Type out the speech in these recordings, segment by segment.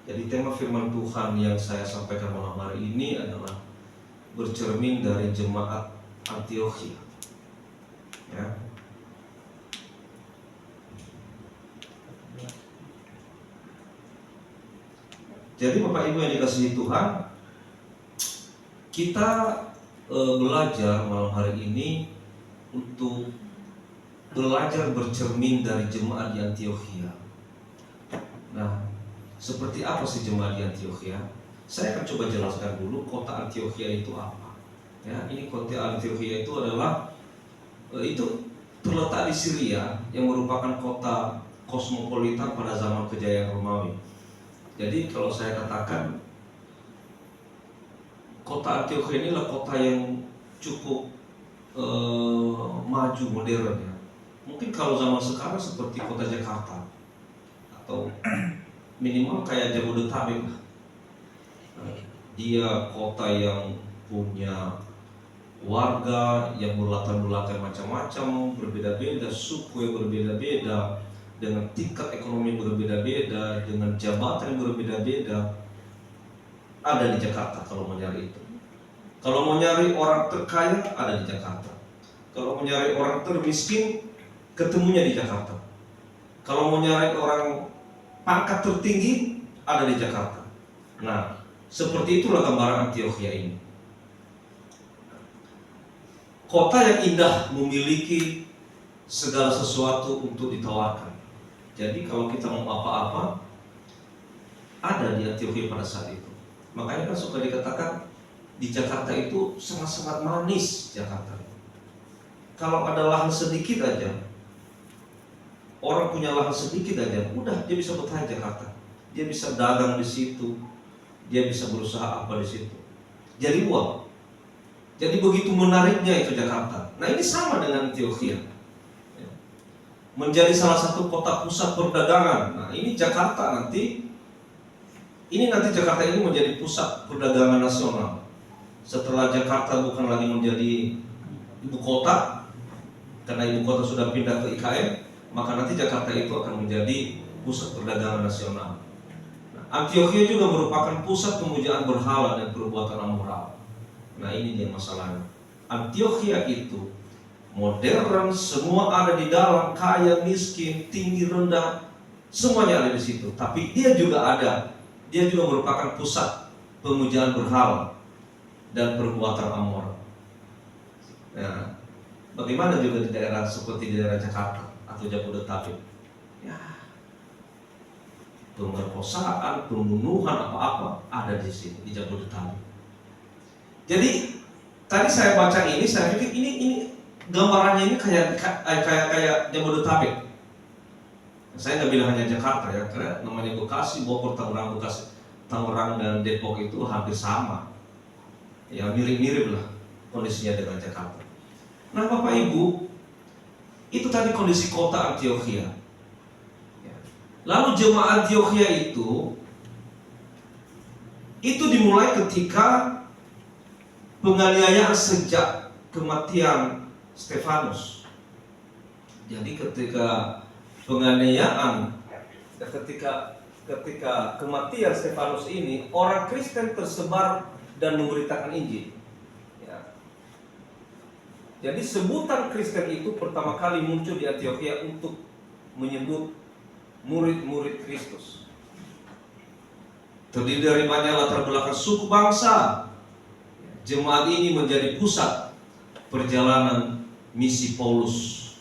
Jadi tema firman Tuhan yang saya sampaikan malam hari ini adalah bercermin dari jemaat Antiokhia. Ya. Jadi Bapak Ibu yang dikasihi Tuhan, kita belajar malam hari ini untuk belajar bercermin dari jemaat di Antiokhia. Nah, seperti apa sih jemaat di Antiokhia? Saya akan coba jelaskan dulu kota Antiokhia itu apa. Ya, ini kota Antiokhia itu adalah itu terletak di Syria yang merupakan kota kosmopolitan pada zaman kejayaan Romawi. Jadi kalau saya katakan kota Antiokhia ini adalah kota yang cukup maju, modern ya. Mungkin kalau zaman sekarang seperti kota Jakarta atau minimal kayak Jabodetabek lah. Dia kota yang punya warga yang berlatar belakang macam-macam, berbeda-beda, suku yang berbeda-beda, dengan tingkat ekonomi berbeda-beda, dengan jabatan yang berbeda-beda. Ada di Jakarta kalau mau nyari itu. Kalau mau nyari orang terkaya, ada di Jakarta. Kalau mau nyari orang termiskin, ketemunya di Jakarta. Kalau mau nyari orang pangkat tertinggi, ada di Jakarta. Nah, seperti itulah gambaran Antiokhia ini. Kota yang indah, memiliki segala sesuatu untuk ditawarkan. Jadi kalau kita mau apa-apa, ada di Antiokhia pada saat itu. Makanya kan suka dikatakan di Jakarta itu sangat-sangat manis Jakarta. Kalau ada lahan sedikit aja, orang punya lahan sedikit aja, udah dia bisa bertahan Jakarta. Dia bisa dagang di situ, dia bisa berusaha apa di situ. Jadi uang. Jadi begitu menariknya itu Jakarta. Nah ini sama dengan Antiokhia. Menjadi salah satu kota pusat perdagangan. Nah ini Jakarta nanti Jakarta ini menjadi pusat perdagangan nasional. Setelah Jakarta bukan lagi menjadi ibu kota, karena ibu kota sudah pindah ke IKN, maka nanti Jakarta itu akan menjadi pusat perdagangan nasional. Nah, Antiokhia juga merupakan pusat pemujaan berhala dan perbuatan amoral. Nah ini dia masalahnya. Antiokhia itu modern, semua ada di dalam, kaya, miskin, tinggi, rendah, semuanya ada di situ. Tapi dia juga merupakan pusat pemujaan berhala dan perbuatan amoral. Nah, bagaimana juga di daerah seperti di daerah Jakarta atau Jabodetabek? Ya, pemerkosaan, pembunuhan apa-apa ada di sini di Jabodetabek. Jadi tadi saya baca ini, saya pikir ini gambarannya ini kayak Jabodetabek. Saya nggak bilang hanya Jakarta ya, karena namanya Bekasi, Bogor, Tangerang dan Depok itu hampir sama. Ya mirip-mirip lah kondisinya dengan Jakarta. Nah Bapak Ibu, itu tadi kondisi kota Antiokhia. Lalu jemaat Antiokhia itu dimulai ketika penganiayaan sejak kematian Stefanus. Jadi ketika penganiayaan, ketika kematian Stefanus ini, orang Kristen tersebar dan memberitakan Injil. Ya. Jadi sebutan Kristen itu pertama kali muncul di Antiokhia untuk menyebut murid-murid Kristus. Terdiri dari banyak latar belakang suku bangsa. Jemaat ini menjadi pusat perjalanan misi Paulus.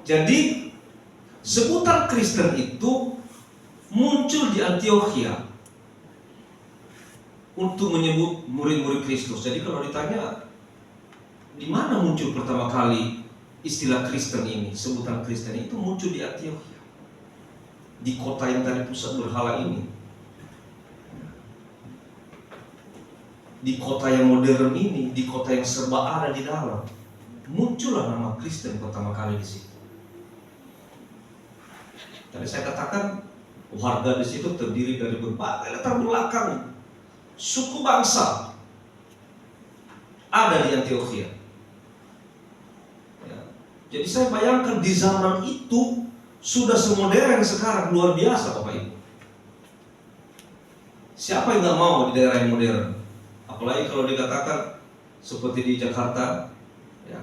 Jadi sebutan Kristen itu muncul di Antiokhia untuk menyebut murid-murid Kristus. Jadi kalau ditanya di mana muncul pertama kali istilah Kristen ini, sebutan Kristen itu muncul di Antiokhia, di kota yang tadi pusat berhala ini, di kota yang modern ini, di kota yang serba ada di dalam, muncullah nama Kristen pertama kali di situ. Tadi saya katakan warga di situ terdiri dari berbagai latar belakang suku bangsa ada di Antiokhia. Ya. Jadi saya bayangkan di zaman itu sudah semodern sekarang, luar biasa Bapak Ibu. Siapa yang nggak mau di daerah yang modern? Apalagi kalau dikatakan seperti di Jakarta, ya,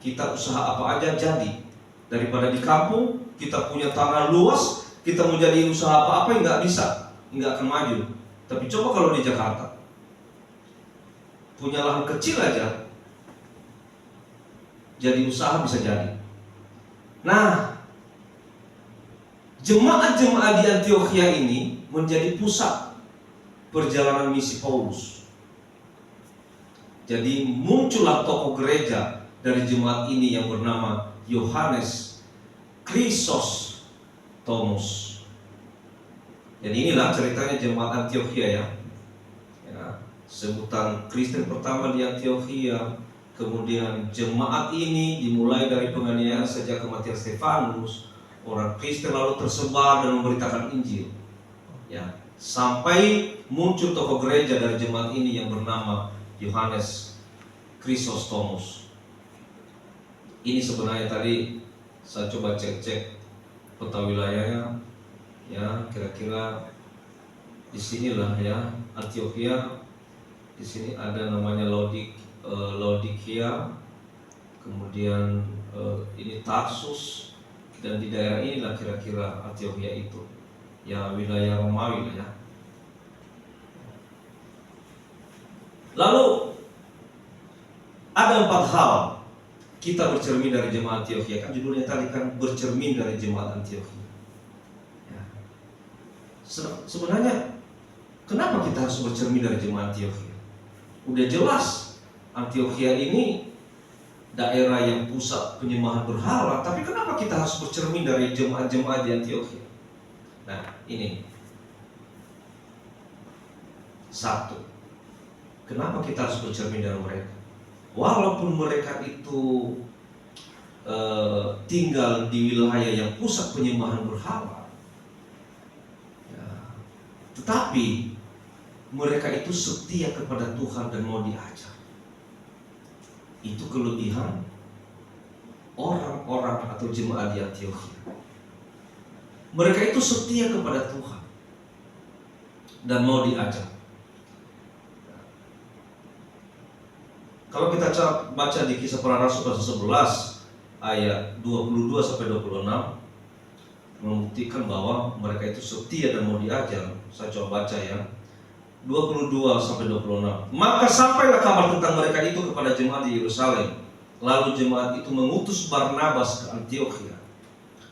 kita usaha apa aja jadi. Daripada di kampung, kita punya tanah luas, kita mau jadi usaha apa-apa yang nggak bisa, nggak akan maju. Tapi coba kalau di Jakarta, punya lahan kecil aja, jadi usaha bisa jadi. Nah, jemaat-jemaat di Antiokhia ini menjadi pusat perjalanan misi Paulus. Jadi muncullah tokoh gereja dari jemaat ini yang bernama Yohanes Chrysostomus. Jadi inilah ceritanya jemaat Antiokhia ya. Sebutan Kristen pertama di Antiokhia. Kemudian jemaat ini dimulai dari penganiayaan sejak kematian Stefanus. Orang Kristen lalu tersebar dan memberitakan Injil. Ya, sampai muncul tokoh gereja dari jemaat ini yang bernama Yohanes Chrysostomus. Ini sebenarnya tadi saya coba cek peta wilayahnya, ya kira-kira di sinilah ya Antiokhia. Di sini ada namanya Laodikia, kemudian ini Tarsus, dan di daerah inilah kira-kira Antiokhia itu, ya wilayah Romawi lah ya. Lalu ada 4 hal kita bercermin dari jemaat Antiokhia. Kan judulnya tadi kan bercermin dari jemaat Antiokhia. Ya. Sebenarnya kenapa kita harus bercermin dari jemaat Antiokhia? Udah jelas Antiokhia ini daerah yang pusat penyembahan berhala, tapi kenapa kita harus bercermin dari jemaat-jemaat di Antiokhia? Nah, ini satu. Kenapa kita harus bercermin dari mereka? Walaupun mereka itu tinggal di wilayah yang pusat penyembahan berhala, ya, tetapi mereka itu setia kepada Tuhan dan mau diajar. Itu kelebihan orang-orang atau jemaat di Antiokhia. Mereka itu setia kepada Tuhan dan mau diajar. Kalau kita baca di Kisah Para Rasul pasal 11 ayat 22 sampai 26 membuktikan bahwa mereka itu setia dan mau diajar. Saya coba baca ya. 22 sampai 26. Maka sampailah kabar tentang mereka itu kepada jemaat di Yerusalem. Lalu jemaat itu mengutus Barnabas ke Antiokhia.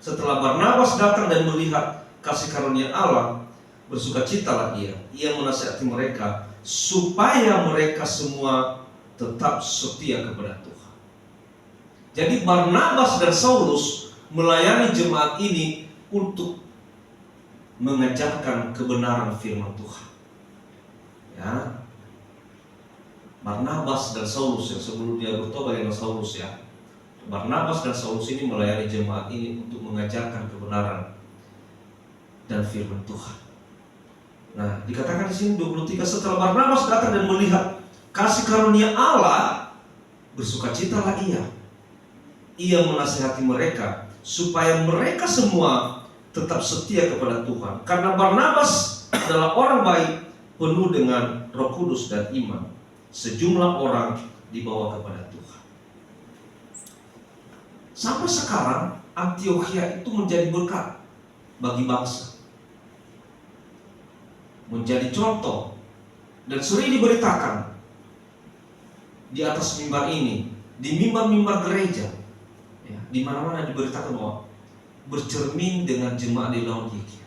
Setelah Barnabas datang dan melihat kasih karunia Allah, bersukacitalah ia. Ia menasihati mereka supaya mereka semua tetap setia kepada Tuhan. Jadi Barnabas dan Saulus melayani jemaat ini untuk mengajarkan kebenaran firman Tuhan. Ya, Barnabas dan Saulus yang sebelum dia bertobat dengan Saulus ya. Barnabas dan Saulus ini melayani jemaat ini untuk mengajarkan kebenaran dan firman Tuhan. Nah, dikatakan di sini 23, setelah Barnabas datang dan melihat kasih karunia Allah, bersukacitalah ia. Ia menasihati mereka supaya mereka semua tetap setia kepada Tuhan. Karena Barnabas adalah orang baik, penuh dengan Roh Kudus dan iman. Sejumlah orang dibawa kepada Tuhan. Sampai sekarang Antiokhia itu menjadi berkat bagi bangsa, menjadi contoh, dan sering diberitakan di atas mimbar ini, di mimbar-mimbar gereja, ya, di mana-mana diberitakan bahwa bercermin dengan jemaat di Laodikia,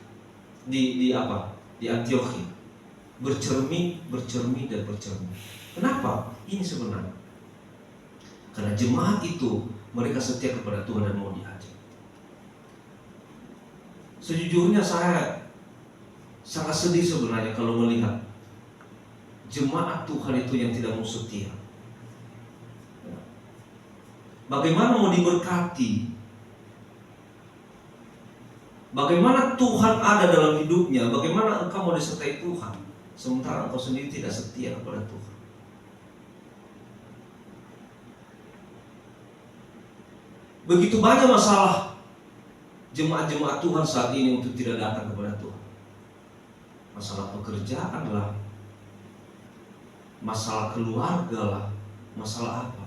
di Antiokhia, bercermin dan bercermin. Kenapa? Ini sebenarnya karena jemaat itu mereka setia kepada Tuhan dan mau diajar. Sejujurnya saya sangat sedih sebenarnya kalau melihat jemaat Tuhan itu yang tidak mau setia. Bagaimana mau diberkati? Bagaimana Tuhan ada dalam hidupnya? Bagaimana engkau mau disertai Tuhan sementara engkau sendiri tidak setia kepada Tuhan? Begitu banyak masalah jemaat-jemaat Tuhan saat ini untuk tidak datang kepada Tuhan. masalah pekerjaan lah, masalah keluarga lah, masalah apa.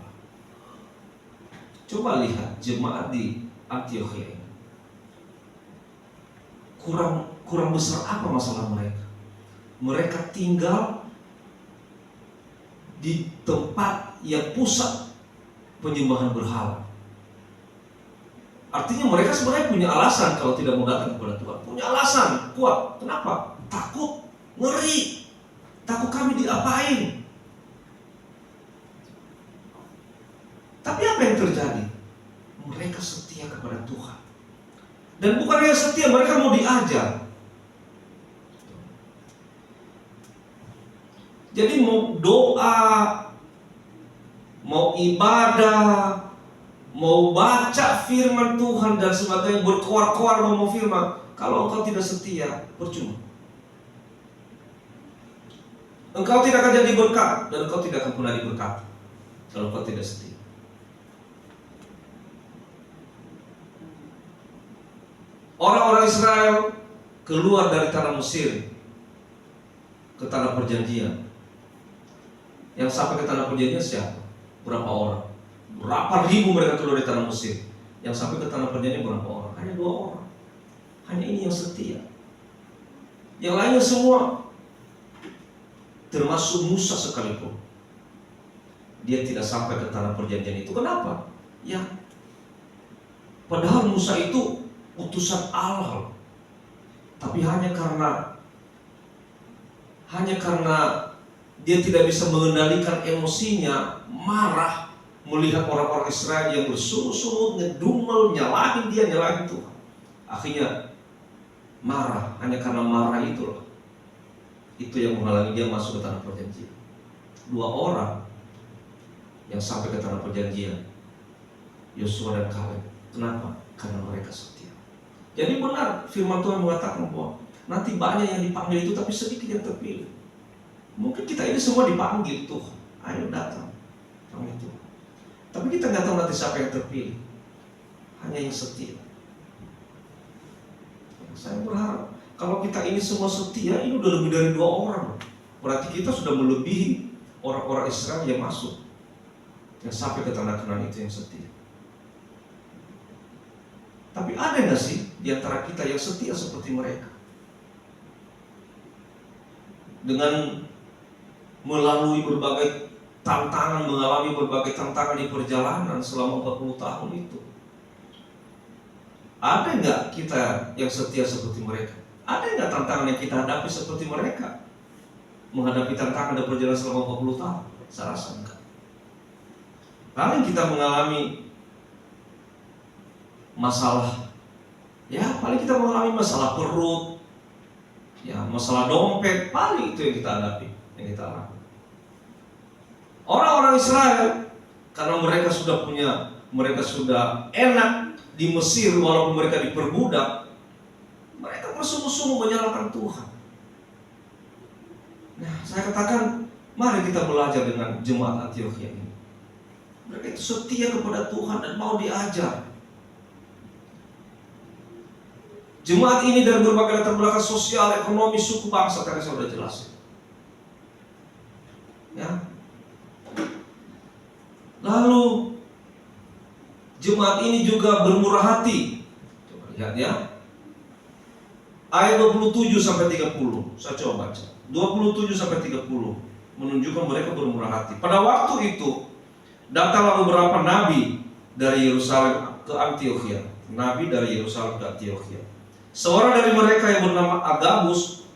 Coba lihat jemaat di Antiokhia ini. Kurang besar apa masalah mereka? Mereka tinggal di tempat yang pusat penyembahan berhala. Artinya mereka sebenarnya punya alasan kalau tidak mau datang kepada Tuhan. Punya alasan kuat. Kenapa? Takut, ngeri, takut kami diapain. Tapi apa yang terjadi? Mereka setia kepada Tuhan. Dan bukan hanya setia, mereka mau diajar. Jadi mau doa, mau ibadah, mau baca firman Tuhan dan sebagainya, berkoar-koar ngomong firman, kalau engkau tidak setia, percuma. Engkau tidak akan jadi berkat dan engkau tidak akan pernah diberkati kalau engkau tidak setia. Orang-orang Israel keluar dari tanah Mesir ke tanah perjanjian. Yang sampai ke tanah perjanjian siapa? Berapa orang? Berapa ribu mereka keluar dari tanah Mesir. Yang sampai ke tanah perjanjian berapa orang? Hanya 2 orang. Hanya ini yang setia. Yang lainnya semua, termasuk Musa sekalipun, dia tidak sampai ke tanah perjanjian itu. Kenapa? Ya, padahal Musa itu utusan Allah, tapi hanya karena dia tidak bisa mengendalikan emosinya, marah melihat orang-orang Israel yang bersungut-sungut, ngedumel, nyalahin Tuhan. Akhirnya marah, hanya karena marah itulah, itu yang menghalangi dia masuk ke tanah perjanjian. 2 orang yang sampai ke tanah perjanjian, Yosua dan Kaleb. Kenapa? Karena mereka setia. Jadi benar firman Tuhan mengatakan bahwa nanti banyak yang dipanggil itu, tapi sedikit yang terpilih. Mungkin kita ini semua dipanggil Tuhan, ayo datang, panggil Tuhan. Tapi kita nggak tahu nanti siapa yang terpilih. Hanya yang setia. Saya berharap kalau kita ini semua setia, ini udah lebih dari 2 orang. Berarti kita sudah melebihi orang-orang Israel yang masuk, yang sampai ke tanah Kanaan itu yang setia. Tapi ada nggak sih di antara kita yang setia seperti mereka? Dengan melalui berbagai tantangan, mengalami berbagai tantangan di perjalanan selama 40 tahun itu. Ada nggak kita yang setia seperti mereka? Ada nggak tantangan yang kita hadapi seperti mereka? Menghadapi tantangan dan perjalanan selama 40 tahun? Saya rasa enggak. Paling kita mengalami masalah, ya paling kita mengalami masalah perut, ya masalah dompet, paling itu yang kita hadapi, yang kita alami. Orang-orang Israel, karena mereka sudah enak di Mesir walaupun mereka diperbudak, mereka bersungguh-sungguh menyalahkan Tuhan. Nah, saya katakan, mari kita belajar dengan jemaat Antiokhia ini. Mereka itu setia kepada Tuhan dan mau diajar. Jemaat ini dari berbagai latar belakang sosial, ekonomi, suku, bangsa, tadi saya sudah jelasin. Ya. Lalu jemaat ini juga bermurah hati. Coba lihat ya. Ayat 27 sampai 30. Saya coba baca. 27 sampai 30 menunjukkan mereka bermurah hati. Pada waktu itu datanglah beberapa nabi dari Yerusalem ke Antiokhia. Nabi dari Yerusalem ke Antiokhia. Seorang dari mereka yang bernama Agabus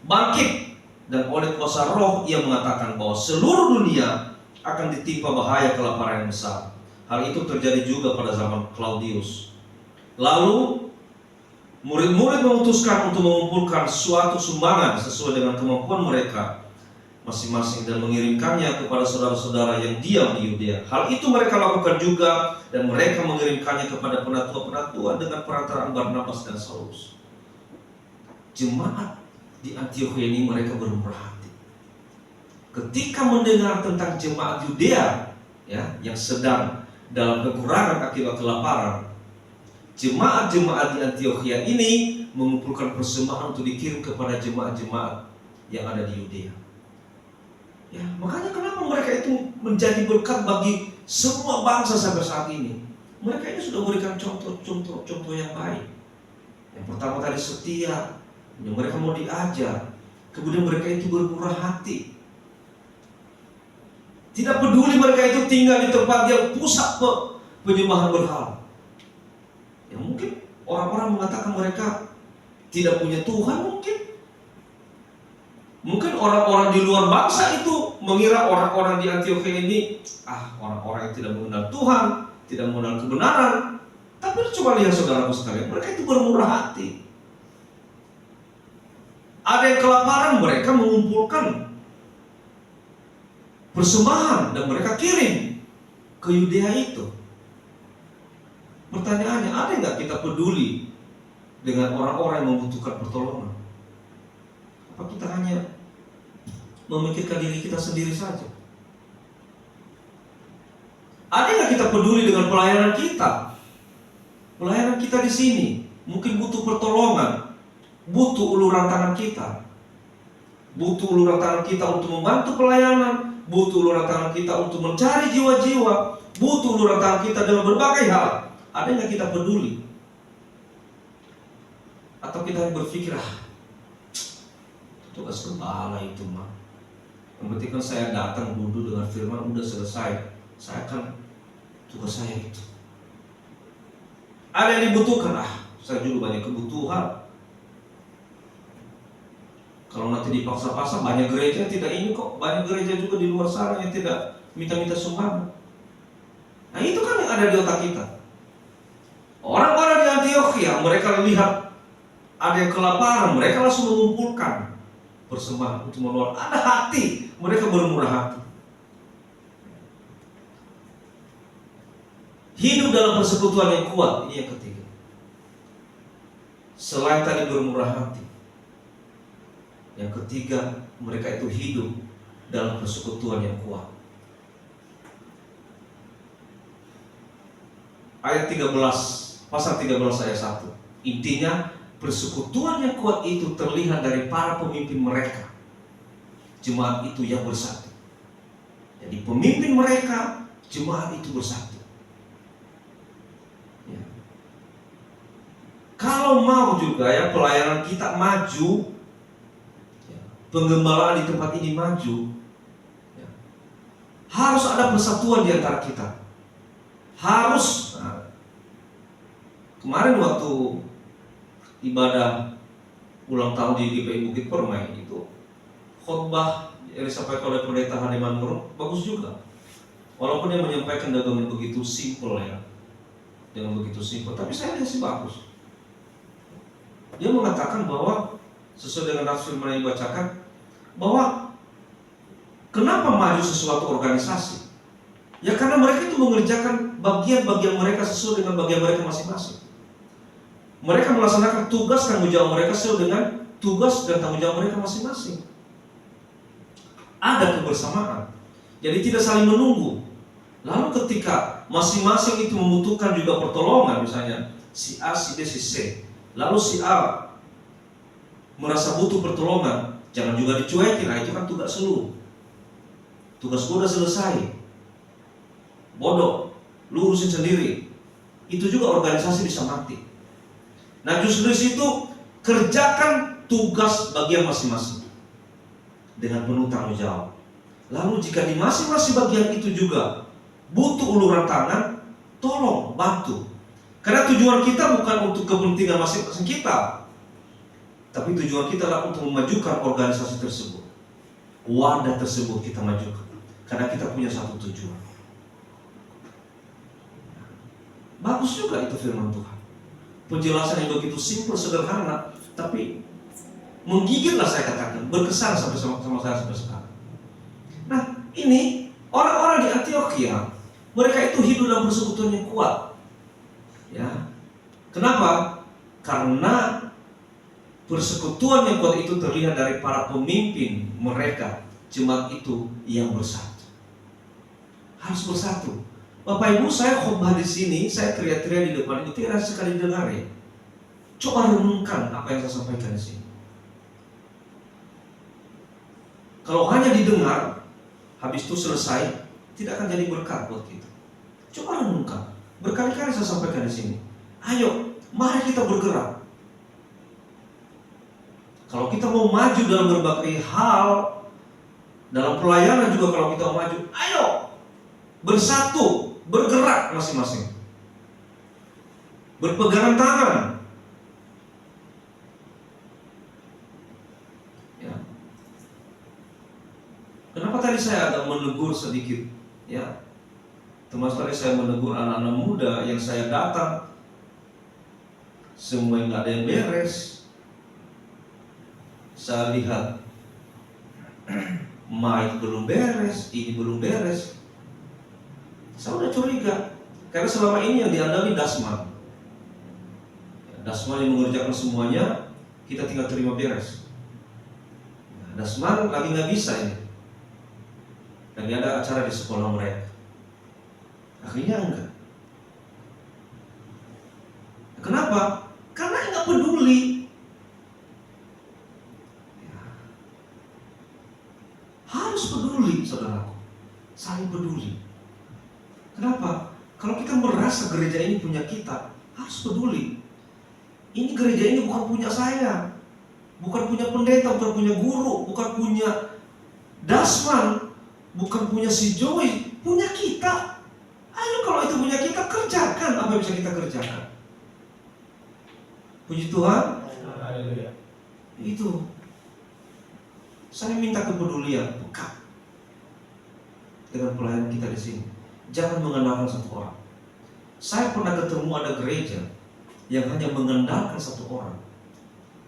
bangkit, dan oleh kuasa roh ia mengatakan bahwa seluruh dunia akan ditimpa bahaya kelaparan yang besar. Hal itu terjadi juga pada zaman Claudius. Lalu murid-murid memutuskan untuk mengumpulkan suatu sumbangan sesuai dengan kemampuan mereka masing-masing dan mengirimkannya kepada saudara-saudara yang diam di Yudea. Hal itu mereka lakukan juga, dan mereka mengirimkannya kepada penatua-penatua dengan perantaraan Barnabas dan Saulus. Jemaat di Antiokhia ini mereka bermurah hati. Ketika mendengar tentang jemaat Yudea, ya, yang sedang dalam kekurangan akibat kelaparan, jemaat-jemaat di Antiokhia ini mengumpulkan persembahan untuk dikirim kepada jemaat-jemaat yang ada di Yudea. Ya, makanya kenapa mereka itu menjadi berkat bagi semua bangsa sampai saat ini. Mereka ini sudah memberikan contoh yang baik. Yang pertama tadi setia, yang mereka mau diajar. Kemudian mereka itu bermurah hati. Tidak peduli mereka itu tinggal di tempat yang pusat penyembahan berhala. Ya mungkin orang-orang mengatakan mereka tidak punya Tuhan mungkin. Mungkin orang-orang di luar bangsa itu mengira orang-orang di Antiokhia ini orang-orang yang tidak mengenal Tuhan, tidak mengenal kebenaran. Tapi coba lihat saudaraku sekalian, mereka itu bermurah hati. Ada yang kelaparan, mereka mengumpulkan persembahan dan mereka kirim ke Yudea itu. Pertanyaannya, ada nggak kita peduli dengan orang-orang yang membutuhkan pertolongan? Apa kita hanya memikirkan diri kita sendiri saja? Ada nggak kita peduli dengan pelayanan kita? Pelayanan kita di sini mungkin butuh pertolongan, butuh uluran tangan kita, butuh uluran tangan kita untuk membantu pelayanan, butuh uluran tangan kita untuk mencari jiwa-jiwa, butuh uluran tangan kita dalam berbagai hal. Ada nggak kita peduli? Atau kita berpikir, tugas gembala itu mah, yang penting kan saya datang duduk dengan firman, udah selesai, saya kan tugas saya itu. Ada yang dibutuhkan, saya juga banyak kebutuhan. Kalau nanti dipaksa-paksa, banyak gereja yang tidak ini kok, banyak gereja juga di luar sana yang tidak minta-minta sumbangan. Nah itu kan yang ada di otak kita. Orang-orang di Antiokhia, mereka lihat ada yang kelaparan, mereka langsung mengumpulkan persembahan untuk menolong. Ada hati, mereka bermurah hati. Hidup dalam persekutuan yang kuat, ini yang ketiga. Selain tadi bermurah hati, yang ketiga, mereka itu hidup dalam persekutuan yang kuat. Ayat 13, pasal 13 ayat 1. Intinya, persekutuan yang kuat itu terlihat dari para pemimpin mereka. Jemaat itu yang bersatu. Jadi pemimpin mereka, jemaat itu bersatu. Ya. Kalau mau juga ya pelayanan kita maju, penggembalaan di tempat ini maju, ya, harus ada persatuan di antara kita. Harus. Kemarin waktu ibadah ulang tahun di GPI Bukit Permai itu, khotbah yang disampaikan oleh Pendeta Haniman Muruk bagus juga. Walaupun dia menyampaikan dengan begitu simpel ya, dengan begitu simpel, tapi saya lihat sih bagus. Dia mengatakan bahwa sesuai dengan nafs firman yang dibacakan, bahwa kenapa maju sesuatu organisasi? Ya karena mereka itu mengerjakan bagian-bagian mereka sesuai dengan bagian mereka masing-masing. Mereka melaksanakan tugas tanggung jawab mereka sesuai dengan tugas dan tanggung jawab mereka masing-masing. Ada kebersamaan. Jadi tidak saling menunggu. Lalu ketika masing-masing itu membutuhkan juga pertolongan, misalnya si A, si B, si C, lalu si A merasa butuh pertolongan, jangan juga dicuekin. Itu kan tugas lu. Tugas gua udah selesai. Bodoh, lu urusin sendiri. Itu juga organisasi bisa mati. Nah justru di situ kerjakan tugas bagian masing-masing dengan penuh tanggung jawab. Lalu jika di masing-masing bagian itu juga butuh uluran tangan, tolong bantu. Karena tujuan kita bukan untuk kepentingan masing-masing kita, tapi tujuan kita adalah untuk memajukan organisasi tersebut, wadah tersebut kita majukan. Karena kita punya satu tujuan. Bagus juga itu firman Tuhan. Penjelasan yang begitu simpel, sederhana, tapi menggigitlah saya katakan, berkesan sampai sama saya sampai sekarang. Nah, ini orang-orang di Antiokhia, mereka itu hidup dalam persekutuan yang kuat. Ya. Kenapa? Karena persekutuan yang kuat itu terlihat dari para pemimpin mereka, jemaat itu yang bersatu. Harus bersatu. Bapak Ibu, saya khotbah di sini, saya teriak-teriak di depan itu tidak sekali dengar ya. Coba renungkan apa yang saya sampaikan di sini. Kalau hanya didengar, habis itu selesai, tidak akan jadi berkat buat kita. Coba renungkan. Berkali-kali saya sampaikan di sini. Ayo, mari kita bergerak. Kalau kita mau maju dalam berbagai hal, dalam pelayanan juga kalau kita mau maju, ayo bersatu, bergerak masing-masing, berpegangan tangan. Ya. Kenapa tadi saya agak menegur sedikit? Ya, termasuk tadi saya menegur anak-anak muda yang saya datang, semua nggak ada yang beres. Saya lihat mic belum beres, ini belum beres. Saya udah curiga, karena selama ini yang diandalkan Dasman. Dasman yang mengerjakan semuanya, kita tinggal terima beres. Dasman lagi nggak bisa ini. Dan ada acara di sekolah mereka. Akhirnya enggak. Kenapa? Karena nggak peduli. Harus peduli, saudaraku. Saling peduli. Kenapa? Kalau kita merasa gereja ini punya kita, harus peduli. Ini gereja ini bukan punya saya, bukan punya pendeta, bukan punya guru, bukan punya Dasman, bukan punya si Joy, punya kita. Ayo kalau itu punya kita, kerjakan apa yang bisa kita kerjakan. Puji Tuhan. Itu. Saya minta kepedulian, pekat dengan pelayanan kita di sini. Jangan mengandalkan satu orang. Saya pernah ketemu ada gereja yang hanya mengandalkan satu orang.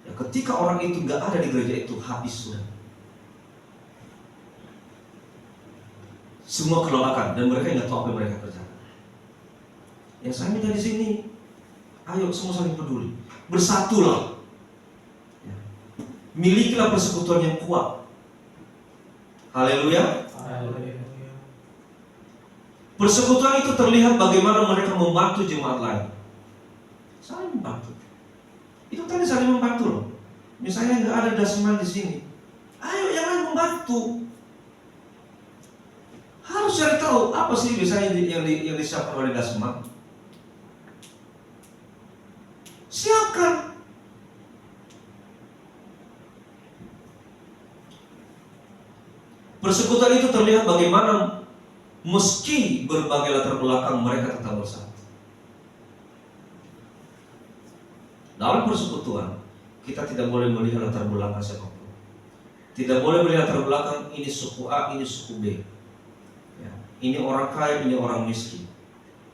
Ya, ketika orang itu nggak ada di gereja itu, habis sudah. Semua kelelakan dan mereka nggak tahu apa yang mereka kerjakan. Yang saya minta di sini, ayo semua saling peduli, bersatulah. Ya. Milikilah persekutuan yang kuat. Haleluya. Persekutuan itu terlihat bagaimana mereka membantu jemaat lain. Saling membantu. Itu tadi saling membantu loh. Misalnya nggak ada Dasman di sini, ayo yang lain membantu. Harus cari tahu apa sih misalnya yang disiapkan oleh Dasman. Siapkan. Persekutuan itu terlihat bagaimana meski berbagai latar belakang mereka tetap bersatu. Dalam persekutuan kita tidak boleh melihat latar belakang siapapun. Tidak boleh melihat latar belakang ini suku A, ini suku B. Ya. Ini orang kaya, ini orang miskin.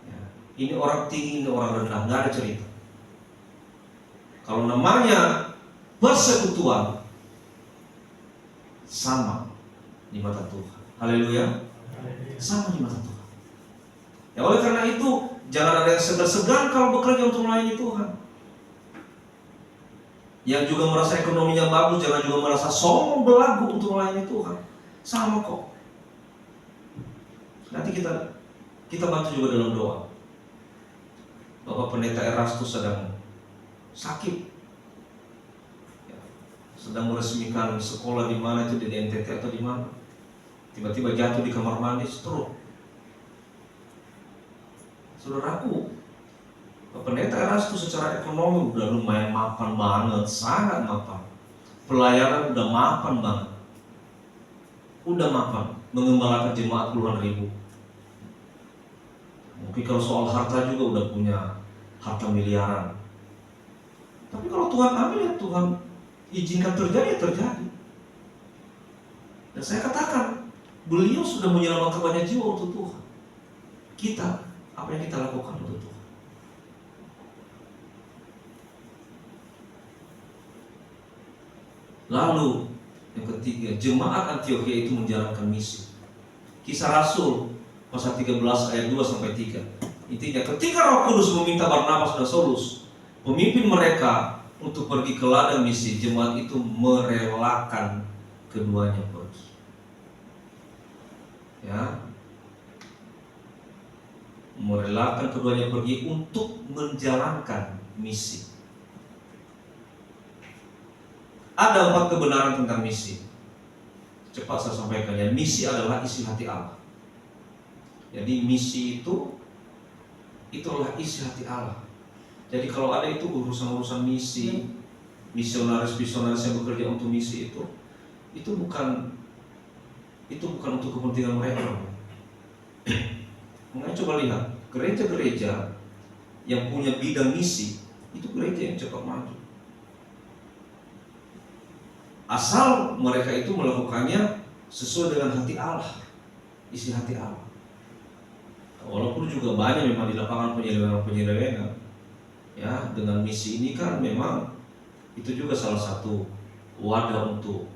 Ya. Ini orang tinggi, ini orang rendah. Nggak ada cerita. Kalau namanya persekutuan, sama di mata Tuhan. Haleluya. Sama di mata Tuhan. Ya oleh karena itu, jangan ada yang segan-segan kalau bekerja untuk melayani Tuhan. Yang juga merasa ekonominya bagus, jangan juga merasa sombong belagu untuk melayani Tuhan. Sama kok. Nanti kita bantu juga dalam doa. Bapak Pendeta Erastus sedang sakit, ya, sedang meresmikan sekolah di mana itu, di NTT atau di mana. Tiba-tiba jatuh di kamar mandi, stroke. Saudaraku, Pendeta Erastus secara ekonomi udah lumayan mapan banget, sangat mapan. Pelayanan udah mapan banget, udah mapan, mengembalakan jemaat puluhan ribu. Mungkin kalau soal harta juga udah punya harta miliaran. Tapi kalau Tuhan ambil, ya Tuhan izinkan terjadi, ya terjadi. Dan saya katakan, beliau sudah menyelamatkan banyak jiwa untuk Tuhan. Kita, apa yang kita lakukan untuk Tuhan? Lalu yang ketiga, jemaat Antiokhia itu menjalankan misi. Kisah Rasul pasal 13 ayat 2 sampai 3. Intinya, ketika Roh Kudus meminta Barnabas dan Saulus, pemimpin mereka, untuk pergi ke ladang misi, jemaat itu merelakan keduanya pergi. Ya, merelakan keduanya pergi untuk menjalankan misi. Ada 4 kebenaran tentang misi. Cepat saya sampaikan ya, misi adalah isi hati Allah. Jadi misi itulah isi hati Allah. Jadi kalau ada itu urusan-urusan misi, misionaris yang bekerja untuk misi itu bukan untuk kepentingan mereka. Makanya coba lihat gereja-gereja yang punya bidang misi, itu gereja yang cepat maju. Asal mereka itu melakukannya sesuai dengan hati Allah, isi hati Allah. Walaupun juga banyak memang di lapangan penyelewengan, ya, dengan misi ini kan memang itu juga salah satu wadah untuk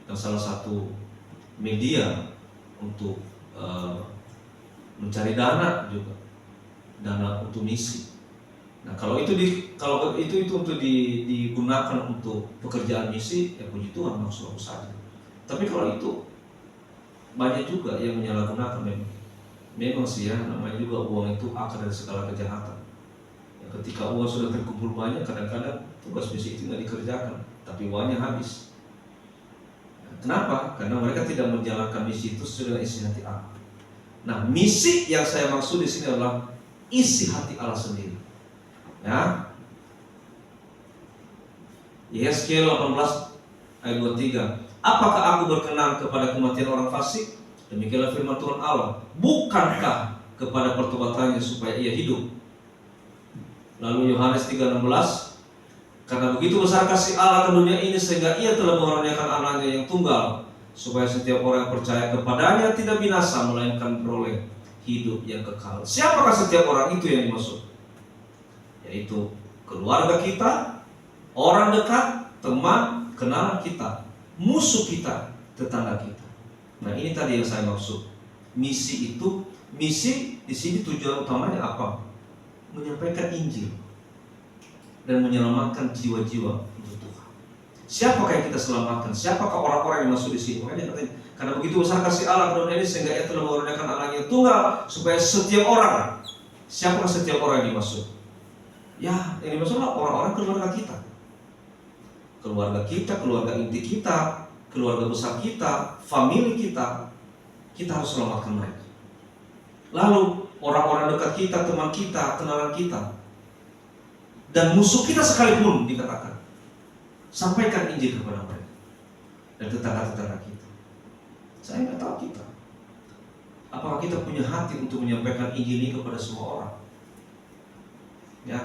dan salah satu media untuk mencari dana juga, dana untuk misi. Nah, kalau itu untuk digunakan untuk pekerjaan misi, ya puji Tuhan, maksud saja. Tapi kalau itu banyak juga yang menyalahgunakan memang sih ya, namanya juga uang itu akar dari segala kejahatan. Ya, ketika uang sudah terkumpul banyak, kadang-kadang tugas misi itu nggak dikerjakan, tapi uangnya habis. Kenapa? Karena mereka tidak menjalankan misi itu sesuai dengan isi hati Allah. Nah, misi yang saya maksud di sini adalah isi hati Allah sendiri. Ya, Yesaya 18 ayat 23. Apakah aku berkenan kepada kematian orang fasik? Demikianlah firman Tuhan Allah. Bukankah kepada pertobatannya supaya ia hidup? Lalu Yohanes 3:16. Karena begitu besar kasih Allah ke dunia ini sehingga ia telah mengaruniakan anaknya yang tunggal, supaya setiap orang yang percaya kepadanya tidak binasa melainkan beroleh hidup yang kekal. Siapakah setiap orang itu yang dimaksud? Yaitu keluarga kita, orang dekat, teman, kenalan kita, musuh kita, tetangga kita. Nah, ini tadi yang saya maksud. Misi di sini tujuan utamanya apa? Menyampaikan Injil dan menyelamatkan jiwa-jiwa untuk Tuhan. Siapakah yang kita selamatkan? Siapakah orang-orang yang masuk di sini? Makanya katanya, karena begitu besar kasih Allah ke dunia ini sehingga ia telah mengaruniakan anaknya yang tunggal, supaya setiap orang. Siapakah setiap orang yang dimaksud? Ya, yang dimaksudlah orang-orang keluarga kita. Keluarga inti kita, keluarga besar kita, famili kita harus selamatkan mereka. Lalu orang-orang dekat kita, teman kita, kenalan kita, dan musuh kita sekalipun dikatakan, sampaikan Injil kepada mereka dan tetangga-tetangga kita. Saya nggak tahu kita, apakah kita punya hati untuk menyampaikan Injil ini kepada semua orang? Ya.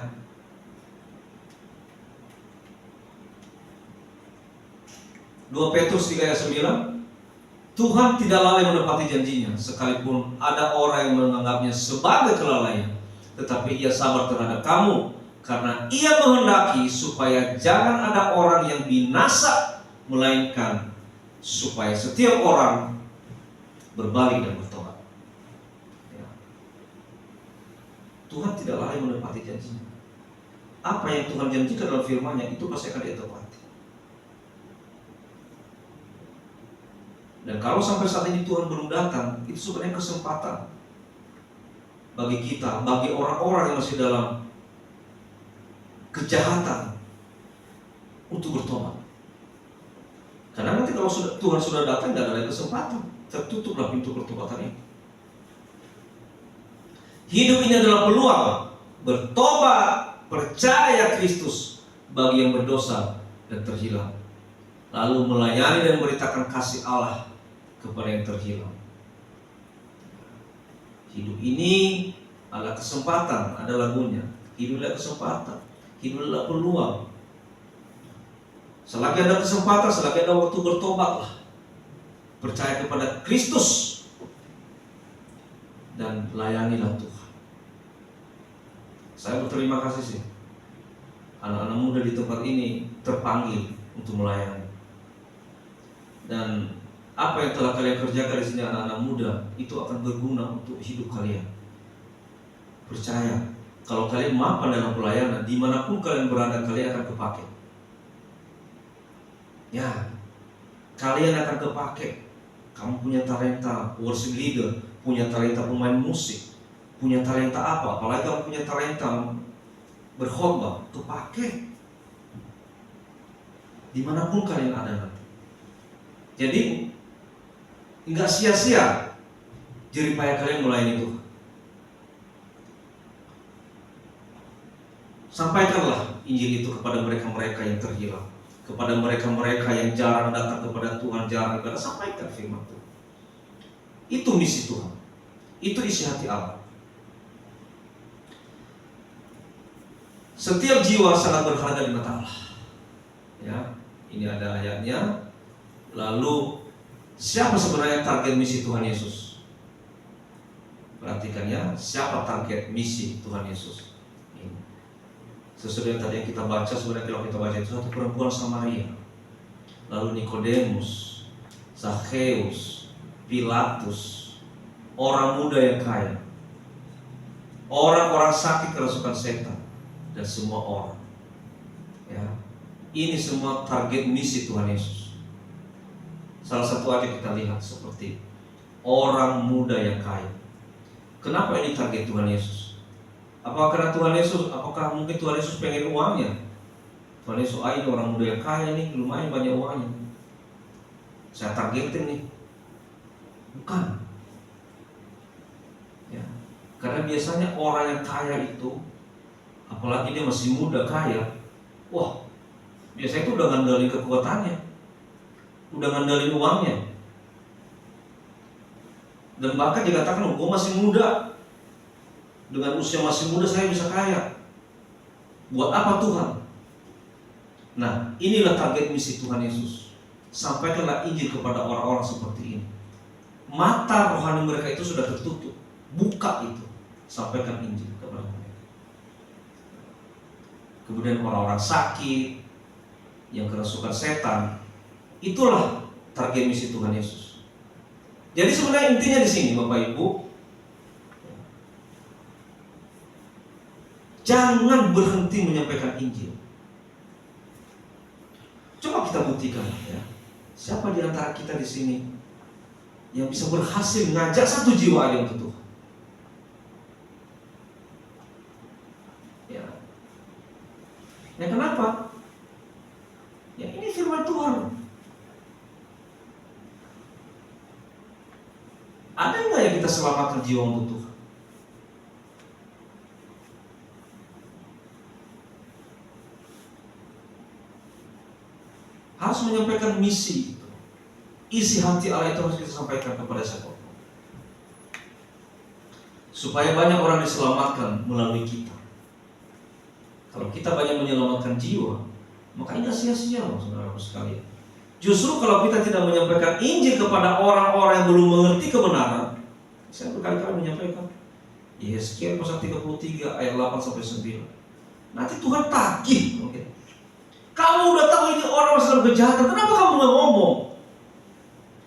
2 Petrus 3 ayat 9. Tuhan tidak lalai menepati janjinya, sekalipun ada orang yang menganggapnya sebagai kelalaian, tetapi ia sabar terhadap kamu, karena ia menghendaki supaya jangan ada orang yang binasa, melainkan supaya setiap orang berbalik dan bertobat. Ya. Tuhan tidak lalai menepati janjinya. Apa yang Tuhan janjikan dalam firman-Nya itu pasti akan dia tepati. Dan kalau sampai saat ini Tuhan belum datang, itu sebenarnya kesempatan bagi kita, bagi orang-orang yang masih dalam kejahatan untuk bertobat. Karena nanti kalau Tuhan sudah datang, tidak ada kesempatan, tertutuplah pintu pertobatan itu. Hidup ini adalah peluang bertobat, percaya Kristus bagi yang berdosa dan terhilang, lalu melayani dan memberitakan kasih Allah kepada yang terhilang. Hidup ini adalah kesempatan, ada lagunya. Hidup adalah kesempatan, hidup adalah peluang. Selagi ada kesempatan, selagi ada waktu, bertobatlah, percaya kepada Kristus dan layanilah Tuhan. Saya berterima kasih sih, anak-anak muda di tempat ini terpanggil untuk melayani. Dan apa yang telah kalian kerjakan di sini, anak-anak muda, itu akan berguna untuk hidup kalian. Percaya, kalau kalian mapan dalam pelayanan, dimanapun kalian berada, kalian akan kepakai. Ya, kalian akan kepakai. Kamu punya talenta worship leader, punya talenta pemain musik, punya talenta apa? Apalagi kamu punya talenta berkhotbah, kepakai. dimanapun kalian ada nanti. Jadi nggak sia-sia jeripaya kalian melayani Tuhan. Sampaikanlah Injil itu kepada mereka-mereka yang terhilang, kepada mereka-mereka yang jarang datang kepada Tuhan, jarang ibadah. Sampaikan firman Tuhan. Itu misi Tuhan. Itu isi hati Allah. Setiap jiwa sangat berharga di mata Allah. Ya, ini ada ayatnya. Lalu siapa sebenarnya target misi Tuhan Yesus? Perhatikan ya, siapa target misi Tuhan Yesus? Sesudah tadi yang kita baca, sebenarnya kalau kita baca itu satu perempuan Samaria, lalu Nikodemus, Zakheus, Pilatus, orang muda yang kaya, orang-orang sakit kerasukan setan, dan semua orang. Ya, ini semua target misi Tuhan Yesus. Salah satu aja kita lihat seperti orang muda yang kaya. Kenapa ini target Tuhan Yesus? Apakah karena Tuhan Yesus? Apakah mungkin Tuhan Yesus pengen uangnya? Tuhan Yesus, ini orang muda yang kaya nih, lumayan banyak uangnya, saya targetin nih. Bukan. Ya, karena biasanya orang yang kaya itu, apalagi dia masih muda kaya, wah, biasanya itu udah ngandalin kekuatannya, udah ngandalin uangnya, dan bahkan dikatakan, gue masih muda, dengan usia masih muda saya bisa kaya. Buat apa Tuhan? Nah, inilah target misi Tuhan Yesus. Sampaikanlah Injil kepada orang-orang seperti ini. Mata rohani mereka itu sudah tertutup. Buka itu. Sampaikan Injil kepada mereka. Kemudian orang-orang sakit, yang kerasukan setan, itulah target misi Tuhan Yesus. Jadi sebenarnya intinya di sini, Bapak Ibu, jangan berhenti menyampaikan Injil. Coba kita buktikan ya. Siapa di antara kita di sini yang bisa berhasil mengajak satu jiwa aja untuk Tuhan? Ya. Ya kenapa? Ya ini firman Tuhan. Ada nggak yang kita selamatkan jiwa untuk Tuhan? Harus menyampaikan misi itu. Isi hati Allah itu harus kita sampaikan kepada siapa, supaya banyak orang diselamatkan melalui kita. Kalau kita banyak menyelamatkan jiwa, maka enggak sia-sia loh saudara-saudara sekalian. Justru kalau kita tidak menyampaikan Injil kepada orang-orang yang belum mengerti kebenaran, saya berkali-kali menyampaikan Yesaya pasal 33 ayat 8 sampai 9. Nanti Tuhan tagih. Kamu udah tahu ini orang dalam kejahatan, kenapa kamu nggak ngomong?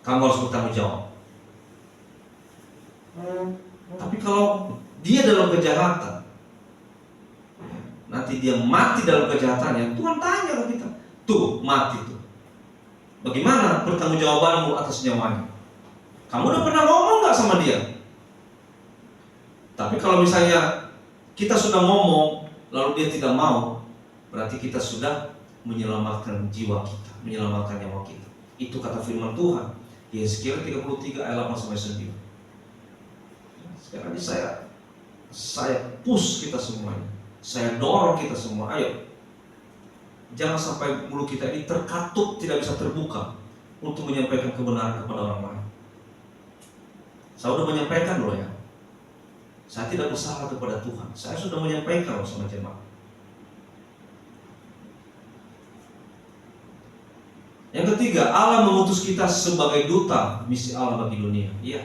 Kamu harus bertanggung jawab. Tapi kalau dia dalam kejahatan, nanti dia mati dalam kejahatannya, Tuhan tanya ke kita, tuh mati tuh, bagaimana pertanggungjawabanmu atas nyawanya? Kamu udah pernah ngomong nggak sama dia? Tapi kalau misalnya kita sudah ngomong, lalu dia tidak mau, berarti kita sudah menyelamatkan jiwa kita, menyelamatkan nyawa kita. Itu kata firman Tuhan. Yesaya 33 ayat 8 sampai 9. Sekarang ini saya push kita semuanya. Saya dorong kita semua, ayo. Jangan sampai mulut kita ini terkatup, tidak bisa terbuka untuk menyampaikan kebenaran kepada orang lain. Saya sudah menyampaikan loh ya. Saya tidak bersalah kepada Tuhan. Saya sudah menyampaikan loh sama jemaat. Yang ketiga, Allah mengutus kita sebagai duta misi Allah bagi dunia. Iya.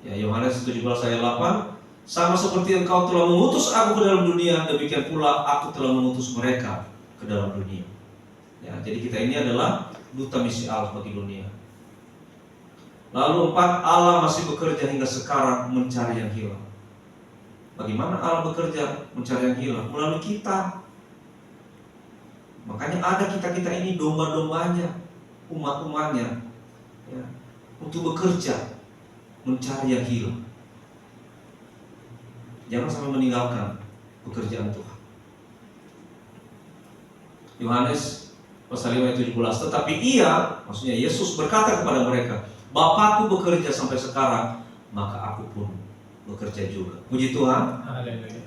Ya, Yohanes 17 ayat 8, sama seperti engkau telah mengutus aku ke dalam dunia, demikian pula aku telah mengutus mereka ke dalam dunia. Ya, jadi kita ini adalah duta misi Allah bagi dunia. Lalu 4, Allah masih bekerja hingga sekarang mencari yang hilang. Bagaimana Allah bekerja mencari yang hilang? Melalui kita. Makanya ada kita-kita ini domba-dombanya, umat-umatnya ya, untuk bekerja mencari yang hilang. Jangan sampai meninggalkan pekerjaan Tuhan. Yohanes pasal 5 ayat 17. Tetapi ia, maksudnya Yesus berkata kepada mereka, Bapakku bekerja sampai sekarang, maka aku pun bekerja juga. Puji Tuhan. Haleluya.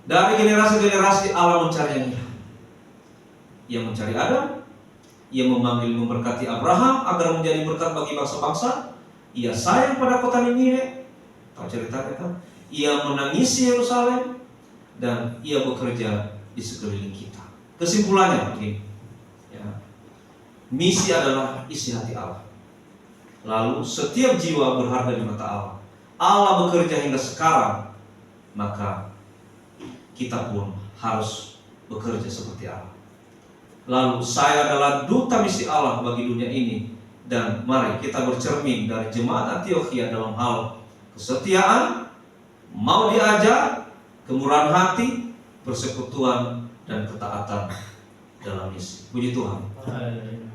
Dari generasi-generasi Allah mencari yang hilang. Ia mencari Adam, ia memanggil memberkati Abraham agar menjadi berkat bagi bangsa-bangsa. Ia sayang pada kota Niniwe, tahu ceritanya kan? Ia menangisi Yerusalem, dan ia bekerja di sekeliling kita. Kesimpulannya begini, ya. Misi adalah isi hati Allah. Lalu setiap jiwa berharga di mata Allah. Allah bekerja hingga sekarang, maka kita pun harus bekerja seperti Allah. Lalu saya adalah duta misi Allah bagi dunia ini, dan mari kita bercermin dari jemaat Antiokhia dalam hal kesetiaan, mau diajar, kemurahan hati, persekutuan, dan ketaatan dalam misi. Puji Tuhan. Haleluya.